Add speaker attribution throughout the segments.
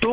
Speaker 1: 2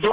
Speaker 1: 2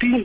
Speaker 1: 3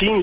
Speaker 1: 3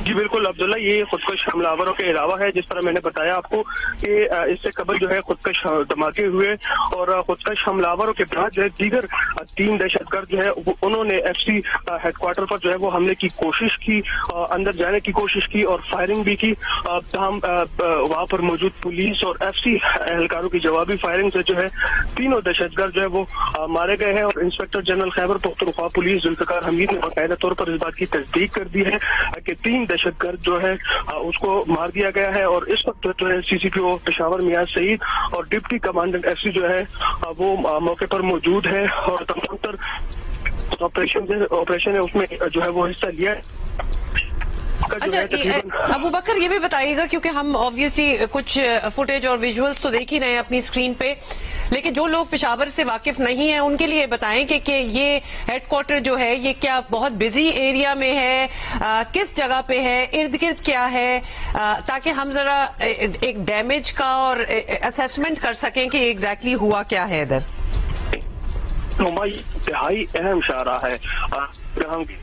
Speaker 1: جی بالکل عبداللہ، یہ خودکش حملہ کے علاوہ ہے، جس طرح میں نے بتایا آپ کو کہ اس سے قبل جو ہے خودکش دھماکے ہوئے، اور خودکش حملہ کے بعد جو ہے دیگر 3 دہشت گرد جو ہے انہوں نے ایف سی ہیڈ کوارٹر پر جو ہے وہ حملے کی کوشش کی، اندر جانے کی کوشش کی اور فائرنگ بھی کی، تاہم وہاں پر موجود پولیس اور ایف سی اہلکاروں کی جوابی فائرنگ سے جو ہے تینوں دہشت گرد جو ہے وہ مارے گئے ہیں، اور inspector general Khyber Pakhtunkhwa police Zulfiqar حمید نے باقاعدہ طور پر اس بات کی تصدیق کر دی ہے کہ 3 دہشت گرد جو ہے اس کو مار دیا گیا ہے، اور اس وقت جو ہے سی سی پی او پشاور میاں سعید اور ڈپٹی کمانڈنٹ ایف سی جو ہے وہ موقع پر موجود ہے، اور تمام تر آپریشن ہے اس میں جو ہے وہ حصہ لیا ہے۔
Speaker 2: اچھا ابو بکر، یہ بھی بتائیے گا، کیونکہ ہم آبویسلی کچھ فوٹیج اور ویژولز تو دیکھ ہی رہے ہیں اپنی اسکرین پہ، لیکن جو لوگ پشاور سے واقف نہیں ہیں ان کے لیے بتائیں کہ یہ ہیڈ کوارٹر جو ہے یہ کیا بہت بزی ایریا میں ہے، کس جگہ پہ ہے، ارد گرد کیا ہے، تاکہ ہم ذرا ایک ڈیمیج کا اور اسیسمنٹ کر سکیں کہ ایگزیکٹلی ہوا کیا ہے ادھر۔
Speaker 1: انتہائی اہم شاہراہ ہے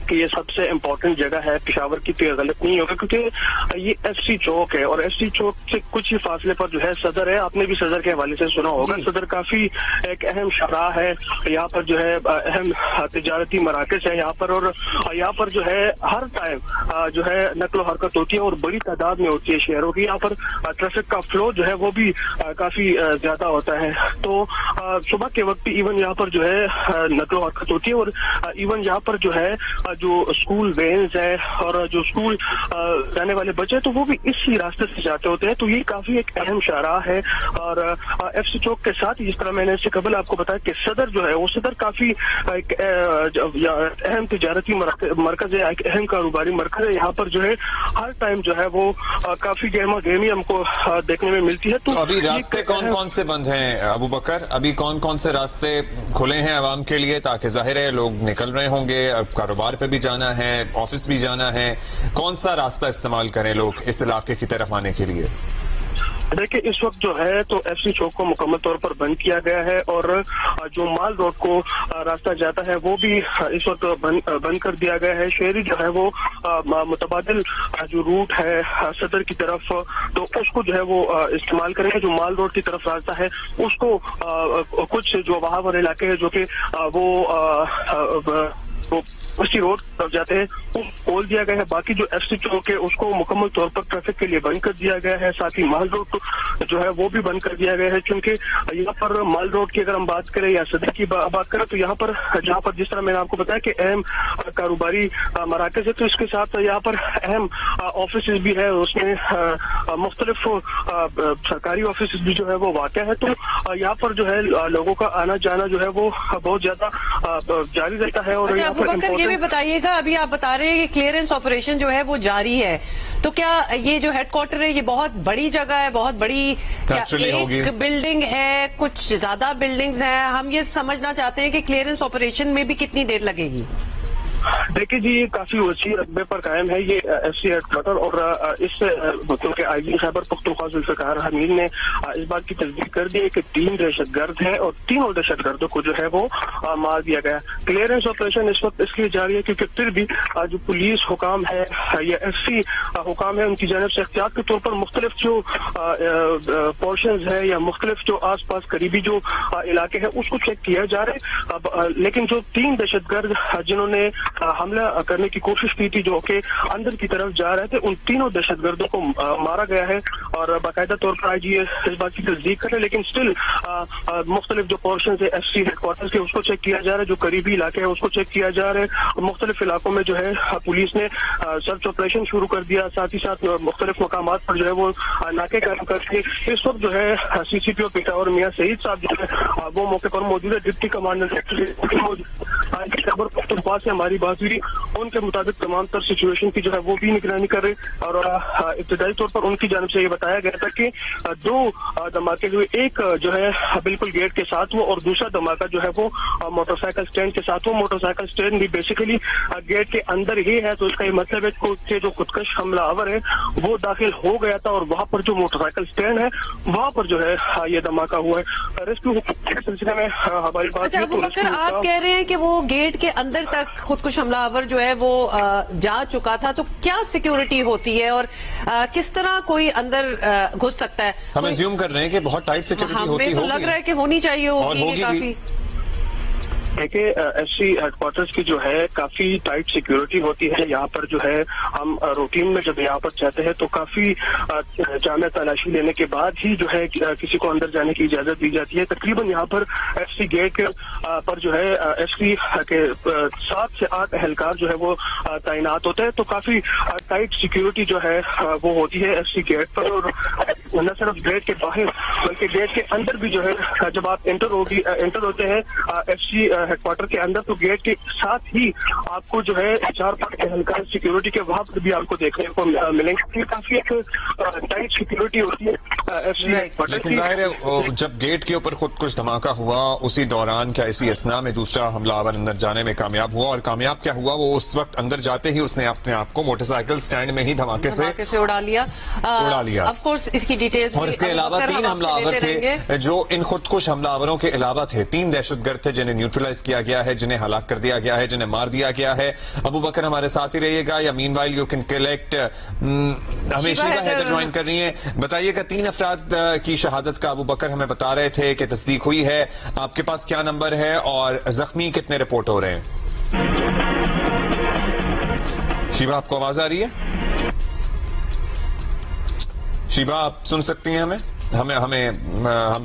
Speaker 1: کہ یہ سب سے امپورٹنٹ جگہ ہے پشاور کی، تو یہ غلط نہیں ہوگا کیونکہ یہ ایف سی چوک ہے، اور ایف سی چوک سے کچھ ہی فاصلے پر جو ہے صدر ہے، آپ نے بھی صدر کے حوالے سے سنا ہوگا، صدر کافی ایک اہم شاہراہ ہے، یہاں پر جو ہے اہم تجارتی مراکز ہے یہاں پر، اور یہاں پر جو ہے ہر ٹائم جو ہے نقل و حرکت ہوتی ہے اور بڑی تعداد میں ہوتی ہے شہروں کی، یہاں پر ٹریفک کا فلو جو ہے وہ بھی کافی زیادہ ہوتا ہے، تو صبح کے وقت ایون یہاں پر جو ہے نقل و حرکت ہوتی ہے، اور ایون یہاں پر جو ہے جو اسکول وینز ہے اور جو اسکول جانے والے بچے تو وہ بھی اسی راستے سے جاتے ہوتے ہیں، تو یہ کافی ایک اہم شاہراہ ہے، اور ایف سی چوک کے ساتھ جس طرح میں نے اس سے قبل آپ کو بتایا کہ صدر جو ہے وہ صدر کافی ایک اہم تجارتی مرکز ہے، ایک اہم کاروباری مرکز ہے، یہاں پر جو ہے ہر ٹائم جو ہے وہ کافی گہما گہمی ہم کو دیکھنے میں ملتی ہے۔ تو ابھی
Speaker 3: راستے کون کون سے بند ہیں ابو بکر؟ ابھی کون کون سے راستے کھلے ہیں عوام کے لیے؟ تاکہ ظاہر ہے لوگ نکل رہے ہوں گے، کاروبار پہ بھی جانا ہے، آفس بھی جانا ہے، کون سا راستہ استعمال کریں لوگ اس علاقے کی طرف آنے کے لیے؟
Speaker 1: دیکھیں اس وقت جو ہے تو ایف سی چوک کو مکمل طور پر بند کیا گیا ہے، اور جو مال روڈ کو راستہ جاتا ہے وہ بھی اس وقت بند کر دیا گیا ہے، شہری جو ہے وہ متبادل جو روٹ ہے صدر کی طرف تو اس کو جو ہے وہ استعمال کریں گے، جو مال روڈ کی طرف راستہ ہے اس کو کچھ جو وہاں والے علاقے ہیں جو کہ وہ اسی روڈ پر جاتے ہیں وہ کھول دیا گیا ہے، باقی جو ایف سی چوک ہے اس کو مکمل طور پر ٹریفک کے لیے بند کر دیا گیا ہے، ساتھ ہی مال روڈ جو ہے وہ بھی بند کر دیا گیا ہے، چونکہ یہاں پر مال روڈ کی اگر ہم بات کریں یا صدر کی بات کریں تو یہاں پر جہاں پر جس طرح میں نے آپ کو بتایا کہ اہم کاروباری مراکز ہے، تو اس کے ساتھ یہاں پر اہم آفیسز بھی ہے، اس میں مختلف سرکاری آفیسز بھی جو ہے وہ واقع ہے، تو یہاں پر جو ہے لوگوں کا آنا جانا جو ہے وہ بہت زیادہ جاری رہتا ہے۔ اور
Speaker 2: ابو بکر یہ بھی بتائیے گا، ابھی آپ بتا رہے ہیں کہ کلیئرنس آپریشن جو ہے وہ جاری ہے، تو کیا یہ جو ہیڈ کوارٹر ہے یہ بہت بڑی جگہ ہے، بہت بڑی ایک بلڈنگ ہے، کچھ زیادہ بلڈنگز ہیں؟ ہم یہ سمجھنا چاہتے ہیں کہ کلیئرنس آپریشن میں بھی کتنی دیر لگے گی؟
Speaker 1: دیکھیے جی یہ کافی وسیع رقبے پر قائم ہے یہ ایف سی ہیڈ کوارٹر، اور اس سے کیونکہ آئی جی خیبر پختونخوا ذوالفقار حمید نے اس بات کی تصدیق کر دی ہے کہ 3 دہشت گرد ہیں اور تینوں دہشت گردوں کو جو ہے وہ مار دیا گیا۔ کلیئرنس آپریشن اس وقت اس لیے جاری ہے کیونکہ پھر بھی جو پولیس حکام ہے یا ایف سی حکام ہے ان کی جانب سے احتیاط کے طور پر مختلف جو پورشنز ہے یا مختلف جو آس پاس قریبی جو علاقے ہیں اس کو چیک کیا جا رہا ہے، لیکن جو 3 دہشت گرد جنہوں نے حملہ کرنے کی کوشش کی تھی جو کہ اندر کی طرف جا رہے تھے ان تینوں دہشت گردوں کو مارا گیا ہے، اور باقاعدہ طور پر آئی جی اس بات کی تصدیق کرے، لیکن اسٹل مختلف جو پورشنز ہے ایف سی ہیڈ کوارٹر کے اس کو چیک کیا جا رہا ہے، جو قریبی علاقے ہیں اس کو چیک کیا جا رہا ہے، مختلف علاقوں میں جو ہے پولیس نے سرچ آپریشن شروع کر دیا، ساتھ ہی ساتھ مختلف مقامات پر جو ہے وہ ناکے قائم کر کے اس وقت جو ہے سی سی پی او پشاور میاں سعید صاحب جو ہے وہ موقع پر موجود ہے، ڈپٹی کمانڈنٹ خیبر پختونخوا سے ہماری بات ہوئی، ان کے مطابق تمام تر سچویشن کی جو ہے وہ بھی نگرانی کر رہے، اور ابتدائی طور پر ان کی جانب سے یہ بتایا گیا تھا کہ 2 دھماکے ہوئے، ایک جو ہے بالکل گیٹ کے ساتھ وہ اور دوسرا دھماکہ جو ہے وہ موٹر سائیکل سٹینڈ کے ساتھ، وہ موٹر سائیکل سٹینڈ بھی بیسیکلی گیٹ کے اندر ہی ہے، تو اس کا یہ مطلب ہے کہ جو خودکش حملہ آور ہے وہ داخل ہو گیا تھا اور وہاں پر جو موٹر سائیکل سٹینڈ ہے وہاں پر جو ہے یہ دھماکہ ہوا ہے۔ ریسکیو کے سلسلے میں ہماری بات
Speaker 2: ابو بکر آپ کہہ رہے ہیں کہ وہ وہ گیٹ کے اندر تک خودکش حملہ آور جو ہے وہ جا چکا تھا، تو کیا سیکیورٹی ہوتی ہے اور کس طرح کوئی اندر گھس سکتا ہے؟
Speaker 3: ہم ایزیوم کر رہے ہیں کہ بہت ٹائٹ سیکیورٹی ہوتی
Speaker 2: ہوگی، لگ رہا ہے کہ ہونی چاہیے ہوگی کافی۔
Speaker 1: دیکھیے ایف سی ہیڈ کوارٹرز کی جو ہے کافی ٹائٹ سیکیورٹی ہوتی ہے یہاں پر، جو ہے ہم روٹین میں جب یہاں پر جاتے ہیں تو کافی جامع تلاشی لینے کے بعد ہی جو ہے کسی کو اندر جانے کی اجازت دی جاتی ہے۔ تقریباً یہاں پر ایف سی گیٹ پر جو ہے ایف سی کے 7 سے 8 اہلکار جو ہے وہ تعینات ہوتے ہیں، تو کافی ٹائٹ سیکیورٹی جو ہے وہ ہوتی ہے ایف سی گیٹ پر، اور نہ صرف گیٹ کے باہر بلکہ گیٹ کے اندر بھی جو ہے جب آپ انٹر ہوتے ہیں ایف سی ہیڈ کوارٹر کے اندر، تو گیٹ کے ساتھ ہی آپ کو جو ہے 4-5 اہلکار سیکیورٹی کے وہاں پر بھی آپ کو دیکھنے کو ملیں گے۔ کافی ایک ٹائٹ سیکیورٹی ہوتی ہے ایف سی ہیڈ کوارٹر۔
Speaker 3: لیکن ظاہر ہے جب گیٹ کے اوپر خود کچھ دھماکہ ہوا، اسی دوران کیا اسی اثنا میں دوسرا حملہ آور اندر جانے میں کامیاب ہوا؟ اور کامیاب کیا ہوا؟ وہ اس وقت اندر جاتے ہی اس نے اپنے آپ کو موٹر سائیکل سٹینڈ میں ہی دھماکے سے اڑا لیا۔
Speaker 2: آف کورس اس کی ڈیٹیلز،
Speaker 3: اور اس کے علاوہ 3 حملہ آور تھے جو ان خودکش حملہ آوروں کے علاوہ تھے، 3 دہشت گرد تھے جنہیں نیوٹرلائز کیا گیا ہے، جنہیں ہلاک کر دیا گیا ہے، جنہیں مار دیا گیا ہے۔ ابو بکر ہمارے ساتھ ہی رہیے گا، یا مین وائل یو کین کلیکٹ، ہمیں شیبہ حیدر جوائن کر رہی ہیں۔ بتائیے کہ 3 افراد کی شہادت کا ابو بکر ہمیں بتا رہے تھے کہ تصدیق ہوئی ہے، آپ کے پاس کیا نمبر ہے اور زخمی کتنے رپورٹ ہو رہے ہیں؟ شیبہ آپ کو آواز آ رہی ہے؟ شیبہ آپ سن سکتی ہیں ہمیں ہم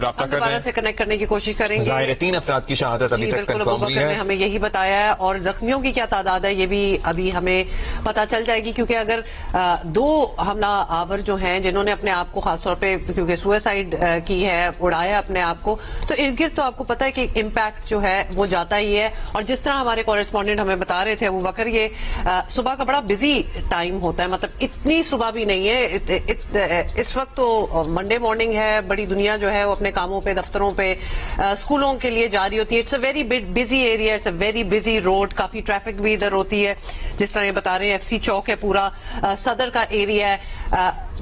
Speaker 3: رابطہ کر رہے ہیں،
Speaker 2: سے کنیکٹ کرنے کی کوشش کریں گے۔
Speaker 3: ظاہر ہے 3 افراد کی شہادت ابھی تک کنفرم ہوئی ہے،
Speaker 2: ہمیں یہی بتایا ہے، اور زخمیوں کی کیا تعداد ہے یہ بھی ابھی ہمیں پتا چل جائے گی، کیونکہ اگر 2 حملہ آور جو ہیں جنہوں نے اپنے آپ کو خاص طور پہ کیونکہ سوئسائڈ کی ہے، اڑایا اپنے آپ کو، تو ارد گرد تو آپ کو پتا ہے کہ امپیکٹ جو ہے وہ جاتا ہی ہے۔ اور جس طرح ہمارے کورسپونڈنٹ ہمیں بتا رہے تھے ابو بکر، یہ صبح کا بڑا بزی ٹائم ہوتا ہے، مطلب اتنی صبح بھی نہیں ہے، اس وقت تو منڈے مارننگ ہے، بڑی دنیا جو ہے وہ اپنے کاموں پہ، دفتروں پہ، اسکولوں کے لیے جاری ہوتی ہے۔ It's a very busy area, it's a very busy road, کافی ٹریفک بھی ادھر ہوتی ہے، جس طرح یہ بتا رہے ہیں ایف سی چوک ہے، پورا صدر کا ایریا ہے،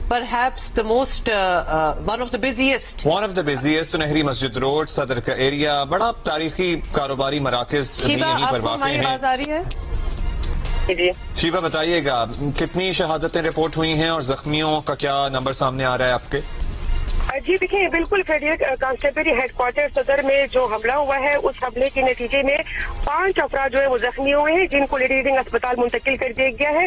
Speaker 2: perhaps the most one of the busiest نہری Masjid road, صدر کا ایریا، بڑا تاریخی کاروباری مراکز بھی یہیں پر واقع ہیں۔ آواز آ رہی ہے؟
Speaker 3: شیبہ بتائیے گا کتنی شہادتیں رپورٹ ہوئی ہیں اور زخمیوں کا کیا نمبر سامنے آ رہا ہے آپ کے؟
Speaker 4: جی دیکھیں، بالکل فیڈرل کانسٹیبلری ہیڈ کوارٹر صدر میں جو حملہ ہوا ہے، اس حملے کے نتیجے میں 5 افراد جو ہے وہ زخمی ہوئے ہیں، جن کو لیڈی ریڈنگ اسپتال منتقل کر دیا گیا ہے۔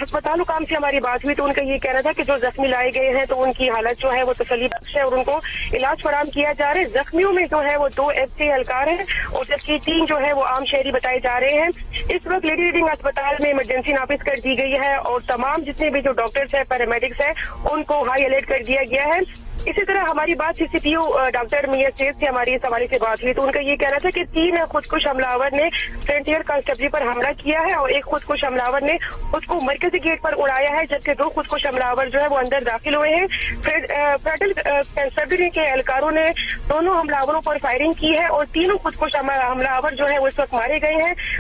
Speaker 4: ہسپتال حکام سے ہماری بات ہوئی تو ان کا یہ کہنا تھا کہ جو زخمی لائے گئے ہیں تو ان کی حالت جو ہے وہ تسلی بخش ہے اور ان کو علاج فراہم کیا جا رہا ہے۔ زخمیوں میں جو ہے وہ 2 ایف سی اہلکار ہیں اور جبکہ 3 جو ہے وہ عام شہری بتائے جا رہے ہیں۔ اس وقت لیڈی ریڈنگ اسپتال میں ایمرجنسی نافذ کر دی گئی ہے اور تمام جتنے بھی جو ڈاکٹرز ہیں، پیرامیڈکس ہیں، ان کو ہائی الرٹ کر دیا گیا ہے۔ اسی طرح ہماری بات سی سی پی او ڈاکٹر میاں سید سے ہماری اس حوالے سے بات ہوئی تو ان کا یہ کہنا تھا کہ 3 خودکش حملہ آور نے فرنٹیئر کانسٹیبلری پر حملہ کیا ہے اور ایک خودکش حملہ آور نے اس کو مرکزی گیٹ پر اڑایا ہے، جبکہ 2 خودکش حملہ آور جو ہے وہ اندر داخل ہوئے ہیں۔ فیڈرل کانسٹیبلری کے اہلکاروں نے دونوں حملہ آوروں پر فائرنگ کی ہے اور 3 خودکش حملہ آور جو ہے وہ اس وقت مارے گئے ہیں۔